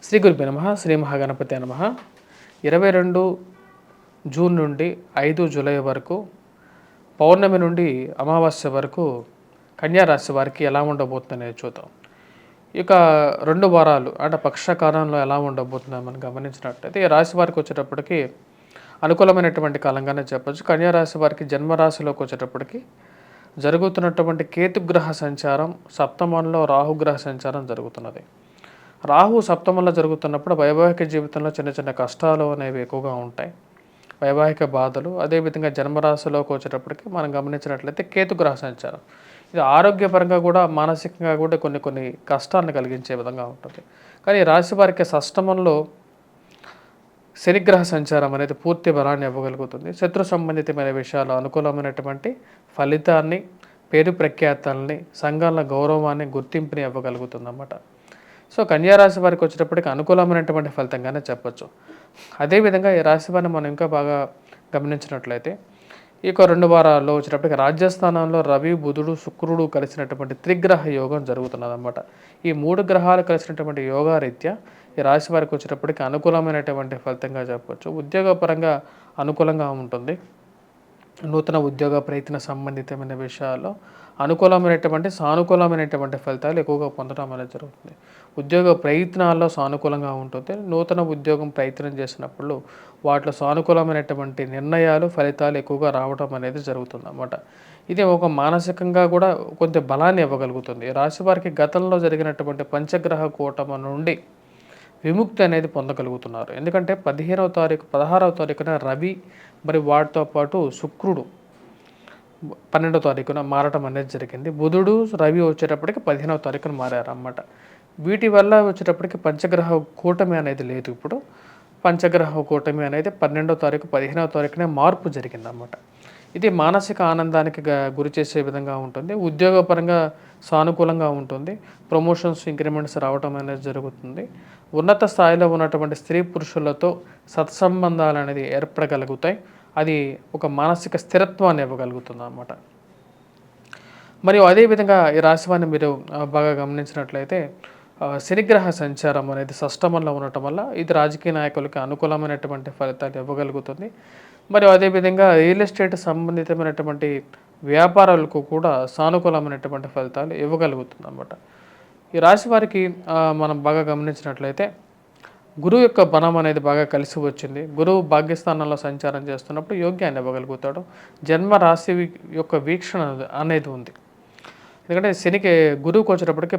శ్రీ గురుభ్యో నమః. శ్రీ మహాగణపతే నమః. 22 జూన్ నుండి 5 జూలై వరకు పౌర్ణమి నుండి అమావాస్య వరకు కన్యా రాశి వారికి ఎలా ఉండబోతుందనేది చూద్దాం. ఇక 2 వారాలు అంటే పక్షకాలంలో ఎలా ఉండబోతుందో మనం గమనించినట్లయితే ఈ రాశి వారికి వచ్చేటప్పటికి అనుకూలమైనటువంటి కాలంగానే చెప్పొచ్చు. కన్యా రాశి వారికి జన్మరాశిలోకి వచ్చేటప్పటికి జరుగుతున్నటువంటి కేతుగ్రహ సంచారం, సప్తమంలో రాహుగ్రహ సంచారం జరుగుతున్నది. రాహు సప్తమంలో జరుగుతున్నప్పుడు వైవాహిక జీవితంలో చిన్న చిన్న కష్టాలు అనేవి ఎక్కువగా ఉంటాయి, వైవాహిక బాధలు. అదేవిధంగా జన్మరాశిలోకి వచ్చేటప్పటికి మనం గమనించినట్లయితే కేతుగ్రహ సంచారం ఇది ఆరోగ్యపరంగా కూడా మానసికంగా కూడా కొన్ని కొన్ని కష్టాలను కలిగించే విధంగా ఉంటుంది. కానీ ఈ రాశి వారికి షష్టమంలో శనిగ్రహ సంచారం అనేది పూర్తి బలాన్ని ఇవ్వగలుగుతుంది. శత్రు సంబంధితమైన విషయాలు అనుకూలమైనటువంటి ఫలితాన్ని, పేరు ప్రఖ్యాతల్ని, సంఘాల గౌరవాన్ని, గుర్తింపుని ఇవ్వగలుగుతుంది అన్నమాట. సో కన్యా రాశి వారికి వచ్చేటప్పటికి అనుకూలమైనటువంటి ఫలితంగానే చెప్పొచ్చు. అదేవిధంగా ఈ రాశి వారిని మనం ఇంకా బాగా గమనించినట్లయితే ఈ 2 వారాల్లో వచ్చేటప్పటికి రాజ్యస్థానంలో రవి, బుధుడు, శుక్రుడు కలిసినటువంటి త్రిగ్రహ యోగం జరుగుతున్నది అన్నమాట. ఈ 3 గ్రహాలు కలిసినటువంటి యోగా రీత్యా ఈ రాశి వారికి వచ్చేటప్పటికి అనుకూలమైనటువంటి ఫలితంగా చెప్పొచ్చు. ఉద్యోగపరంగా అనుకూలంగా ఉంటుంది. నూతన ఉద్యోగ ప్రయత్న సంబంధితమైన విషయాల్లో అనుకూలమైనటువంటి సానుకూలమైనటువంటి ఫలితాలు ఎక్కువగా పొందడం అనేది జరుగుతుంది. ఉద్యోగ ప్రయత్నాల్లో సానుకూలంగా ఉంటుంది. నూతన ఉద్యోగం ప్రయత్నం చేసినప్పుడు వాటిలో సానుకూలమైనటువంటి నిర్ణయాలు, ఫలితాలు ఎక్కువగా రావడం అనేది జరుగుతుంది అన్నమాట. ఇది ఒక మానసికంగా కూడా కొంత బలాన్ని ఇవ్వగలుగుతుంది. రాశి వారికి గతంలో జరిగినటువంటి పంచగ్రహ కూటమి నుండి విముక్తి అనేది పొందగలుగుతున్నారు. ఎందుకంటే 15వ తారీఖు 16వ తారీఖున రవి మరి వాటితో పాటు శుక్రుడు 12వ తారీఖున మారటం అనేది జరిగింది. బుధుడు, రవి వచ్చేటప్పటికి 15వ తారీఖున మారారన్నమాట. వీటి వల్ల వచ్చేటప్పటికి పంచగ్రహ కూటమి అనేది లేదు. ఇప్పుడు పంచగ్రహ కూటమి అనేది 12వ తారీఖు 15వ తారీఖునే మార్పు జరిగిందన్నమాట. ఇది మానసిక ఆనందానికి గురి చేసే విధంగా ఉంటుంది. ఉద్యోగపరంగా సానుకూలంగా ఉంటుంది. ప్రమోషన్స్, ఇంక్రిమెంట్స్ రావడం అనేది జరుగుతుంది. ఉన్నత స్థాయిలో ఉన్నటువంటి స్త్రీ పురుషులతో సత్సంబంధాలు అనేది ఏర్పడగలుగుతాయి. అది ఒక మానసిక స్థిరత్వాన్ని ఇవ్వగలుగుతుంది అన్నమాట. మరియు అదేవిధంగా ఈ రాశివాన్ని మీరు బాగా గమనించినట్లయితే శనిగ్రహ సంచారం అనేది షష్టమంలో ఉండటం వల్ల ఇది రాజకీయ నాయకులకి అనుకూలమైనటువంటి ఫలితాలు ఇవ్వగలుగుతుంది. మరియు అదేవిధంగా రియల్ ఎస్టేట్ సంబంధితమైనటువంటి వ్యాపారాలకు కూడా సానుకూలమైనటువంటి ఫలితాలు ఇవ్వగలుగుతుంది అన్నమాట. ఈ రాశి వారికి మనం బాగా గమనించినట్లయితే గురువు యొక్క బలం అనేది బాగా కలిసి వచ్చింది. గురువు భాగ్యస్థానంలో సంచారం చేస్తున్నప్పుడు యోగ్యాన్ని ఇవ్వగలుగుతాడు. జన్మ రాశి యొక్క వీక్షణ అనేది ఉంది. ఎందుకంటే శనికి గురువుకి వచ్చేటప్పటికి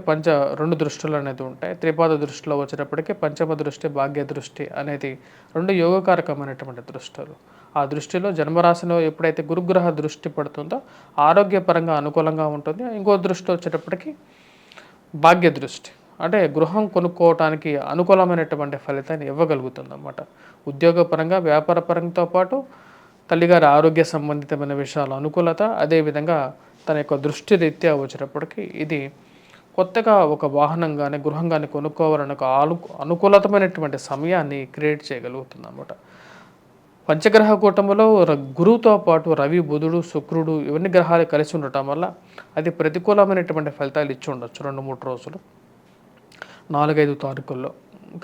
2 దృష్టులు అనేది ఉంటాయి. త్రిపాద దృష్టిలో వచ్చేటప్పటికి పంచమ దృష్టి, భాగ్య దృష్టి అనేది 2 యోగకారకమైనటువంటి దృష్టులు. ఆ దృష్టిలో జన్మరాశిలో ఎప్పుడైతే గురుగ్రహ దృష్టి పడుతుందో ఆరోగ్యపరంగా అనుకూలంగా ఉంటుంది. ఇంకో దృష్టి వచ్చేటప్పటికి భాగ్య దృష్టి అంటే గృహం కొనుక్కోవటానికి అనుకూలమైనటువంటి ఫలితాన్ని ఇవ్వగలుగుతుంది అన్నమాట. ఉద్యోగపరంగా, వ్యాపార పరంతో పాటు తల్లిగారి ఆరోగ్య సంబంధితమైన విషయాల అనుకూలత, అదేవిధంగా తన యొక్క దృష్టి రీత్యా వచ్చేటప్పటికి ఇది కొత్తగా ఒక వాహనం కానీ, గృహం కానీ కొనుక్కోవాలని ఒక అనుకూలతమైనటువంటి సమయాన్ని క్రియేట్ చేయగలుగుతుంది అన్నమాట. పంచగ్రహ కూటమిలో గురువుతో పాటు రవి, బుధుడు, శుక్రుడు ఇవన్నీ గ్రహాలు కలిసి ఉండటం వల్ల అది ప్రతికూలమైనటువంటి ఫలితాలు ఇచ్చి ఉండొచ్చు 2-3 రోజులు, 4-5 తారీఖుల్లో.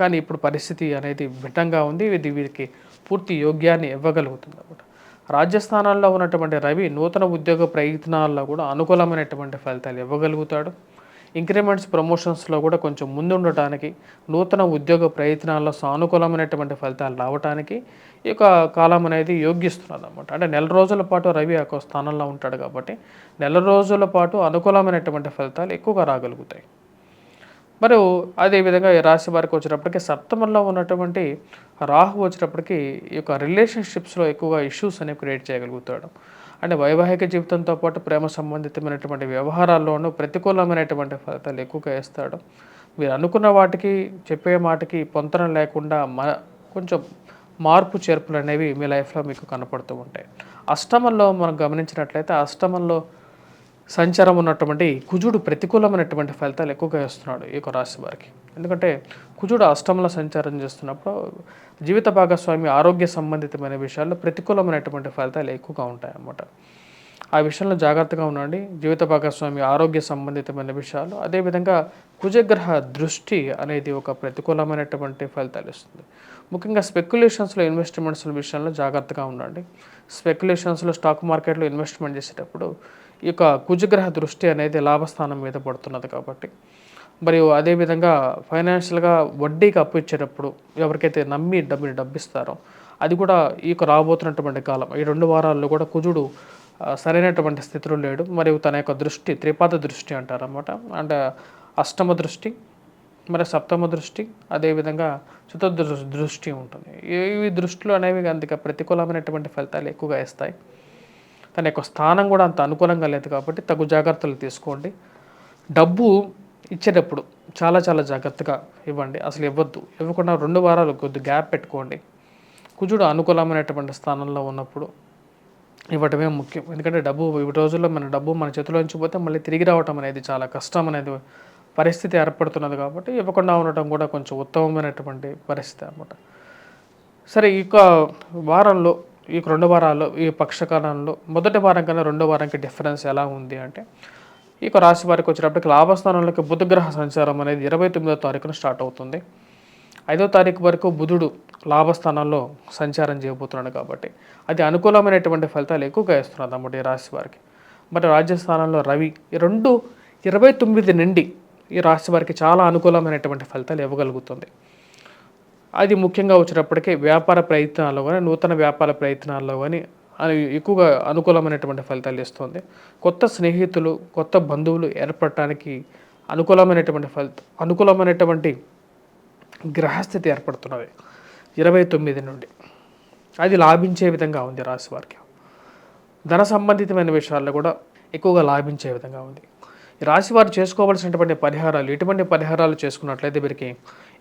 కానీ ఇప్పుడు పరిస్థితి అనేది భిన్నంగా ఉంది. ఇది వీరికి పూర్తి యోగ్యాన్ని ఇవ్వగలుగుతుంది అన్నమాట. రాజ్యస్థానాల్లో ఉన్నటువంటి రవి నూతన ఉద్యోగ ప్రయత్నాల్లో కూడా అనుకూలమైనటువంటి ఫలితాలు ఇవ్వగలుగుతాడు. ఇంక్రిమెంట్స్, ప్రమోషన్స్లో కూడా కొంచెం ముందు ఉండటానికి, నూతన ఉద్యోగ ప్రయత్నాల్లో సానుకూలమైనటువంటి ఫలితాలు రావడానికి ఈ యొక్క కాలం అనేది యోగిస్తున్నది అన్నమాట. అంటే నెల రోజుల పాటు రవి ఒక స్థానంలో ఉంటాడు కాబట్టి నెల రోజుల పాటు అనుకూలమైనటువంటి ఫలితాలు ఎక్కువగా రాగలుగుతాయి. మరియు అదేవిధంగా ఈ రాశి వారికి వచ్చేటప్పటికి సప్తమంలో ఉన్నటువంటి రాహు వచ్చేటప్పటికి ఈ యొక్క రిలేషన్షిప్స్లో ఎక్కువగా ఇష్యూస్ అనేవి క్రియేట్ చేయగలుగుతాడు. అంటే వైవాహిక జీవితంతో పాటు ప్రేమ సంబంధితమైనటువంటి వ్యవహారాల్లోనూ ప్రతికూలమైనటువంటి ఫలితాలు ఎక్కువగా ఇస్తాడు. మీరు అనుకున్న వాటికి, చెప్పే మాటకి పొంతన లేకుండా కొంచెం మార్పు చేర్పులు అనేవి మీ లైఫ్లో మీకు కనపడుతూ ఉంటాయి. అష్టమంలో మనం గమనించినట్లయితే అష్టమంలో సంచారం ఉన్నటువంటి కుజుడు ప్రతికూలమైనటువంటి ఫలితాలు ఎక్కువగా ఇస్తున్నాడు ఈ యొక్క రాశి వారికి. ఎందుకంటే కుజుడు అష్టమంలో సంచారం చేస్తున్నప్పుడు జీవిత భాగస్వామి ఆరోగ్య సంబంధితమైన విషయాల్లో ప్రతికూలమైనటువంటి ఫలితాలు ఎక్కువగా ఉంటాయి అన్నమాట. ఆ విషయంలో జాగ్రత్తగా ఉండండి. జీవిత భాగస్వామి ఆరోగ్య సంబంధితమైన విషయాలు, అదేవిధంగా కుజగ్రహ దృష్టి అనేది ఒక ప్రతికూలమైనటువంటి ఫలితాలు ఇస్తుంది. ముఖ్యంగా స్పెక్యులేషన్స్‌లో ఇన్వెస్ట్‌మెంట్స్ విషయంలో జాగ్రత్తగా ఉండండి. స్పెక్యులేషన్స్‌లో స్టాక్ మార్కెట్‌లో ఇన్వెస్ట్‌మెంట్ చేసేటప్పుడు ఈ యొక్క కుజగ్రహ దృష్టి అనేది లాభస్థానం మీద పడుతున్నది కాబట్టి, మరియు అదేవిధంగా ఫైనాన్షియల్‌గా వడ్డీకి అప్పు ఇచ్చేటప్పుడు ఎవరికైతే నమ్మి డబ్బిస్తారో అది కూడా ఈ యొక్క రాబోతున్నటువంటి కాలం ఈ 2 వారాల్లో కూడా కుజుడు సరైనటువంటి స్థితిలో లేడు. మరియు తన యొక్క దృష్టి త్రిపాద దృష్టి అంటారనమాట. అంటే అష్టమ దృష్టి, మరి సప్తమ దృష్టి, అదేవిధంగా దృష్టి ఉంటుంది. ఈ దృష్టిలు అనేవి అంతగా ప్రతికూలమైనటువంటి ఫలితాలు ఎక్కువగా ఇస్తాయి. తన యొక్క స్థానం కూడా అంత అనుకూలంగా లేదు కాబట్టి తగు జాగ్రత్తలు తీసుకోండి. డబ్బు ఇచ్చేటప్పుడు చాలా చాలా జాగ్రత్తగా ఇవ్వండి. అసలు ఇవ్వద్దు. ఇవ్వకుండా 2 వారాలు కొద్ది గ్యాప్ పెట్టుకోండి. కుజుడు అనుకూలమైనటువంటి స్థానంలో ఉన్నప్పుడు ఇవ్వటమే ముఖ్యం. ఎందుకంటే ఈ రోజుల్లో మన డబ్బు మన చేతిలోంచి పోతే మళ్ళీ తిరిగి రావటం అనేది చాలా కష్టం అనేది పరిస్థితి ఏర్పడుతున్నది కాబట్టి ఇవ్వకుండా ఉండటం కూడా కొంచెం ఉత్తమమైనటువంటి పరిస్థితి అన్నమాట. సరే, ఈ యొక్క వారంలో ఈ 2 వారాల్లో ఈ పక్షకాలంలో మొదటి వారం కన్నా 2 వారానికి డిఫరెన్స్ ఎలా ఉంది అంటే, ఈ యొక్క రాశి వారికి వచ్చేటప్పటికి లాభస్థానంలోకి బుధగ్రహ సంచారం అనేది 29వ తారీఖున స్టార్ట్ అవుతుంది. 5వ తారీఖు వరకు బుధుడు లాభస్థానంలో సంచారం చేయబోతున్నాడు కాబట్టి అది అనుకూలమైనటువంటి ఫలితాలు ఎక్కువగా ఇస్తున్నది అన్నమాట ఈ రాశి వారికి. మరి రాజ్యస్థానంలో రవి, ఈ 29 నుండి ఈ రాశి వారికి చాలా అనుకూలమైనటువంటి ఫలితాలు ఇవ్వగలుగుతుంది. అది ముఖ్యంగా వచ్చేటప్పటికి వ్యాపార ప్రయత్నాల్లో కానీ, నూతన వ్యాపార ప్రయత్నాల్లో కానీ అది ఎక్కువగా అనుకూలమైనటువంటి ఫలితాలు ఇస్తుంది. కొత్త స్నేహితులు, కొత్త బంధువులు ఏర్పడటానికి అనుకూలమైనటువంటి గ్రహస్థితి ఏర్పడుతున్నది 29 నుండి. అది లాభించే విధంగా ఉంది రాశి వారికి. ధన సంబంధితమైన విషయాల్లో కూడా ఎక్కువగా లాభించే విధంగా ఉంది. ఈ రాశి వారు చేసుకోవాల్సినటువంటి పరిహారాలు, ఎటువంటి పరిహారాలు చేసుకున్నట్లయితే వీరికి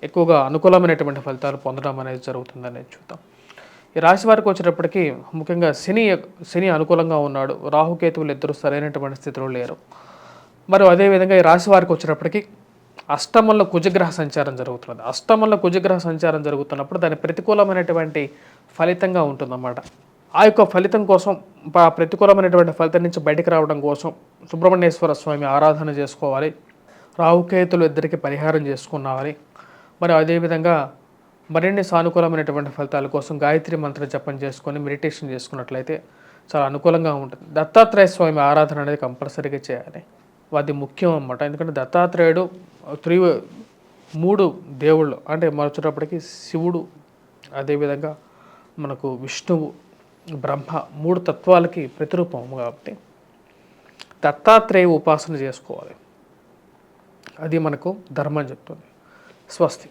ఎక్కువగా అనుకూలమైనటువంటి ఫలితాలు పొందడం అనేది జరుగుతుందనేది చూద్దాం. ఈ రాశి వారికి వచ్చేటప్పటికి ముఖ్యంగా శని అనుకూలంగా ఉన్నాడు. రాహుకేతువులు ఇద్దరు సరైనటువంటి స్థితిలో లేరు. మరియు అదేవిధంగా ఈ రాశి వారికి వచ్చేటప్పటికి అష్టమంలో కుజగ్రహ సంచారం జరుగుతున్నది. అష్టమంలో కుజగ్రహ సంచారం జరుగుతున్నప్పుడు దాని ప్రతికూలమైనటువంటి ఫలితంగా ఉంటుందన్నమాట. ఆ యొక్క ఫలితం కోసం, ఆ ప్రతికూలమైనటువంటి ఫలితం నుంచి బయటకు రావడం కోసం సుబ్రహ్మణ్యేశ్వర స్వామి ఆరాధన చేసుకోవాలి. రాహుకేతులు ఇద్దరికి పరిహారం చేసుకోవాలి. మరి అదేవిధంగా మరిన్ని సానుకూలమైనటువంటి ఫలితాల కోసం గాయత్రి మంత్ర జపం చేసుకొని మెడిటేషన్ చేసుకున్నట్లయితే చాలా అనుకూలంగా ఉంటుంది. దత్తాత్రేయ స్వామి ఆరాధన అనేది కంపల్సరీగా చేయాలి. అది ముఖ్యం అన్నమాట. ఎందుకంటే దత్తాత్రేయుడు 3 దేవుళ్ళు అంటే వచ్చేటప్పటికి శివుడు, అదేవిధంగా మనకు విష్ణువు, బ్రహ్మ 3 తత్వాలకి ప్రతిరూపం కాబట్టి దత్తాత్రేయ ఉపాసన చేసుకోవాలి. అది మనకు ధర్మం చెప్తుంది. స్వస్తి.